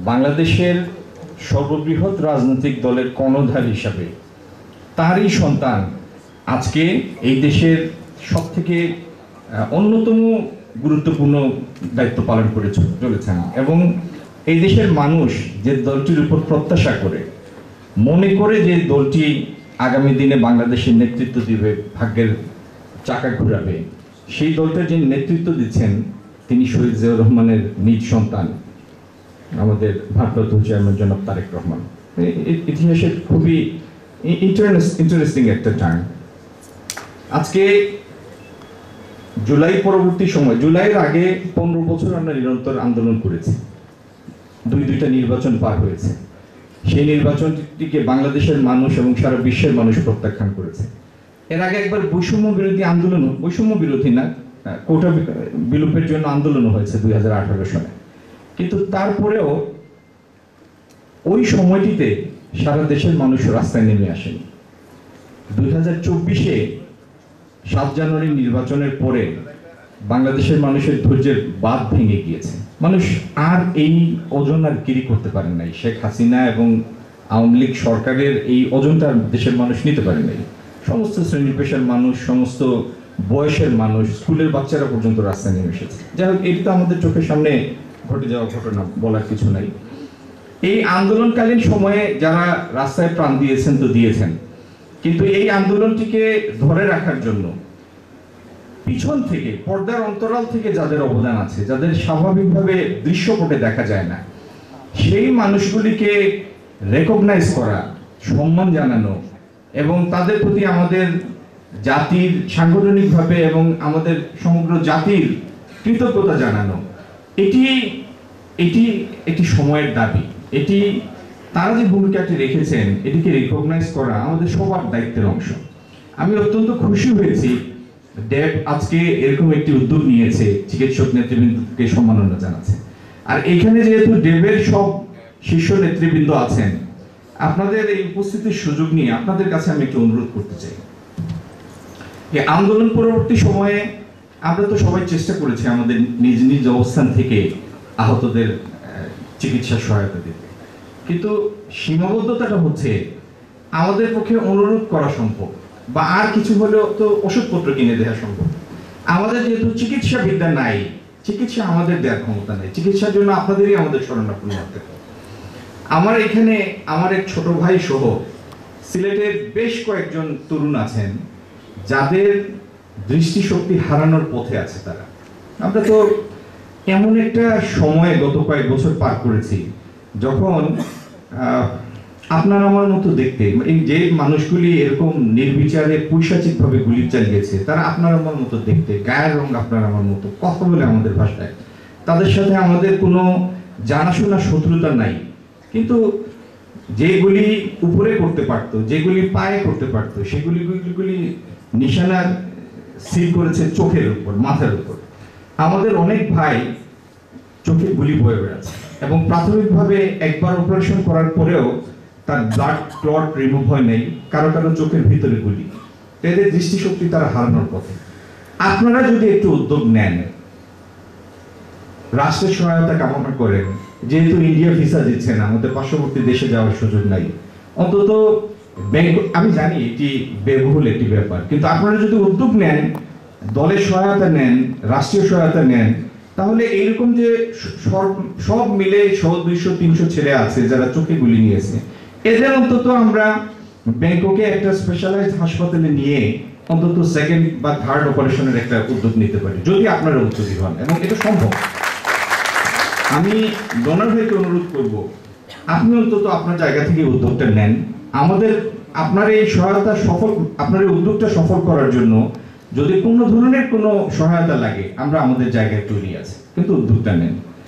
বাংলাদেশের সর্ববৃহৎ রাজনৈতিক দলের কর্ণধার হিসাবে তারই সন্তান আজকে এই দেশের সবথেকে অন্যতম গুরুত্বপূর্ণ দায়িত্ব পালন করে চলেছেন এবং এই দেশের মানুষ যে দলটির উপর প্রত্যাশা করে মনে করে যে দলটি আগামী দিনে বাংলাদেশের নেতৃত্ব দিবে, ভাগ্যের চাকা ঘুরাবে, সেই দলটার যিনি নেতৃত্ব দিচ্ছেন তিনি শহীদ জিয়াউর রহমানের নিজ সন্তান, আমাদের ভারপ্রাপ্ত চেয়ারম্যান জনাব তারেক রহমান। ইতিহাসের খুবই ইন্টারেস্টিং একটা টাইম। আজকে জুলাই পরবর্তী সময়, জুলাইয়ের আগে 15 বছর আমরা নিরন্তর আন্দোলন করেছি, দুইটা নির্বাচন পার হয়েছে। সেই নির্বাচনটিকে বাংলাদেশের মানুষ এবং সারা বিশ্বের মানুষ প্রত্যাখ্যান করেছে। এর আগে একবার বৈষম্য বিরোধী আন্দোলন, বৈষম্য বিরোধী না, কোটা বিলোপের জন্য আন্দোলন হয়েছে 2018 সালে। কিন্তু তারপরেও ওই সময়টিতে সারা দেশের মানুষ রাস্তায় নেমে আসেনি। 2024-এ 7 জানুয়ারি নির্বাচনের পরে বাংলাদেশের মানুষের ধৈর্যের বাঁধ ভেঙে গিয়েছে। মানুষ আর এই ওজন আর ক্যারি করতে পারেন নাই। শেখ হাসিনা এবং আওয়ামী লীগ সরকারের এই ওজনটা দেশের মানুষ নিতে পারেন নাই। সমস্ত শ্রেণী পেশার মানুষ, সমস্ত বয়সের মানুষ, স্কুলের বাচ্চারা পর্যন্ত রাস্তায় নেমে এসেছে। যাই হোক, এটি তো আমাদের চোখের সামনে ঘটে যাওয়া ঘটনা, বলার কিছু নাই। এই আন্দোলনকালীন সময়ে যারা রাস্তায় প্রাণ দিয়েছেন তো দিয়েছেন, কিন্তু এই আন্দোলনটিকে ধরে রাখার জন্য পিছন থেকে, পর্দার অন্তরাল থেকে যাদের অবদান আছে, যাদের স্বাভাবিকভাবে দৃশ্যপটে দেখা যায় না, সেই মানুষগুলিকে রেকগনাইজ করা, সম্মান জানানো এবং তাদের প্রতি আমাদের জাতির সাংগঠনিকভাবে এবং আমাদের সমগ্র জাতির কৃতজ্ঞতা জানানো, এটি একটি সময়ের দাবি। এটি তারা যে ভূমিকাটি রেখেছেন এটিকে রেকগনাইজ করা আমাদের সবার দায়িত্বের অংশ। আমি অত্যন্ত খুশি হয়েছি ড্যাব আজকে এরকম একটি উদ্যোগ নিয়েছে, চিকিৎসক নেতৃবৃন্দকে সম্মাননা জানাচ্ছে। আর এখানে যেহেতু ড্যাবের সব শীর্ষ নেতৃবৃন্দ আছেন, আপনাদের এই উপস্থিতির সুযোগ নিয়ে আপনাদের কাছে আমি একটু অনুরোধ করতে চাই। এই আন্দোলন পরবর্তী সময়ে আমরা তো সবাই চেষ্টা করেছি আমাদের নিজ নিজ অবস্থান থেকে আহতদের চিকিৎসা সহায়তা দিতে, কিন্তু সীমাবদ্ধতাটা হচ্ছে আমাদের পক্ষে অনুরোধ করা সম্ভব বা আর কিছু হলেও তো ওষুধপত্র কিনে দেওয়া সম্ভব। আমাদের যেহেতু চিকিৎসা বিদ্যা নাই, চিকিৎসা আমাদের দেওয়ার ক্ষমতা নেই, চিকিৎসার জন্য আপনাদেরই আমাদের শরণাপন্ন হতে হবে। আমার এখানে আমার এক ছোট ভাই সহ সিলেটের বেশ কয়েকজন তরুণ আছেন যাদের দৃষ্টিশক্তি হারানোর পথে আছে। তারা, আমরা তো এমন একটা সময়ে গত কয়েক বছর পার করেছি যখন আপনার আমার মতো দেখতে, এই যে মানুষগুলি এরকম নির্বিচারে পৈশাচিকভাবে গুলি চালিয়েছে, তারা আপনার আমার মতো দেখতে, গায়ের রং আপনার আমার মতো, কথা বলে আমাদের ভাষায়, তাদের সাথে আমাদের কোনো জানাশোনা শত্রুতা নাই। কিন্তু যেগুলি উপরে করতে পারতো, যেগুলি পায়ে করতে পারতো, সেগুলি নিশানা স্থির করেছে চোখের উপর, মাথার উপর। আমাদের অনেক ভাই চোখে গুলি বয়ে বেড়াচ্ছে এবং প্রাথমিকভাবে একবার অপারেশন করার পরেও তার ব্লাড ক্লট রিমুভ হয় নাই, কারো কারো চোখের ভিতরে গুলি। এদের দৃষ্টিশক্তি তারা হারানোর পথে। আপনারা যদি একটু উদ্যোগ নেন, রাষ্ট্রের সহায়তা কামনা করেন, যেহেতু ইন্ডিয়া ভিসা দিচ্ছে না, আমাদের পার্শ্ববর্তী দেশে যাওয়ার সুযোগ নাই, অন্তত ব্যাংক, আমি জানি এটি ব্যয়বহুল একটি ব্যাপার, কিন্তু আপনারা যদি উদ্যোগ নেন, দলের সহায়তা নেন, রাষ্ট্রীয় সহায়তা নেন, তাহলে এইরকম যে সব মিলে 100, 200, 300 ছেলে আছে যারা চোখে গুলি নিয়েছে, এদের অন্তত আমরা ব্যাংককে একটা স্পেশালাইজড হাসপাতালে নিয়ে অন্তত সেকেন্ড বা থার্ড অপারেশনের একটা উদ্যোগ নিতে পারি, যদি আপনারা উদ্যোগী হন, এবং এটা সম্ভব। আমি ডোনার ভাইকে অনুরোধ করব, আপনি অন্তত আপনার জায়গা থেকে উদ্যোগটা নেন। আপনার এই সহায়তা আপনার এই উদ্যোগটা সফল করার জন্য যদি কোনো ধরনের কোনো সহায়তা লাগে, আমরা আমাদের জায়গায় তৈরি আছি, কিন্তু উদ্যোগটা নেন।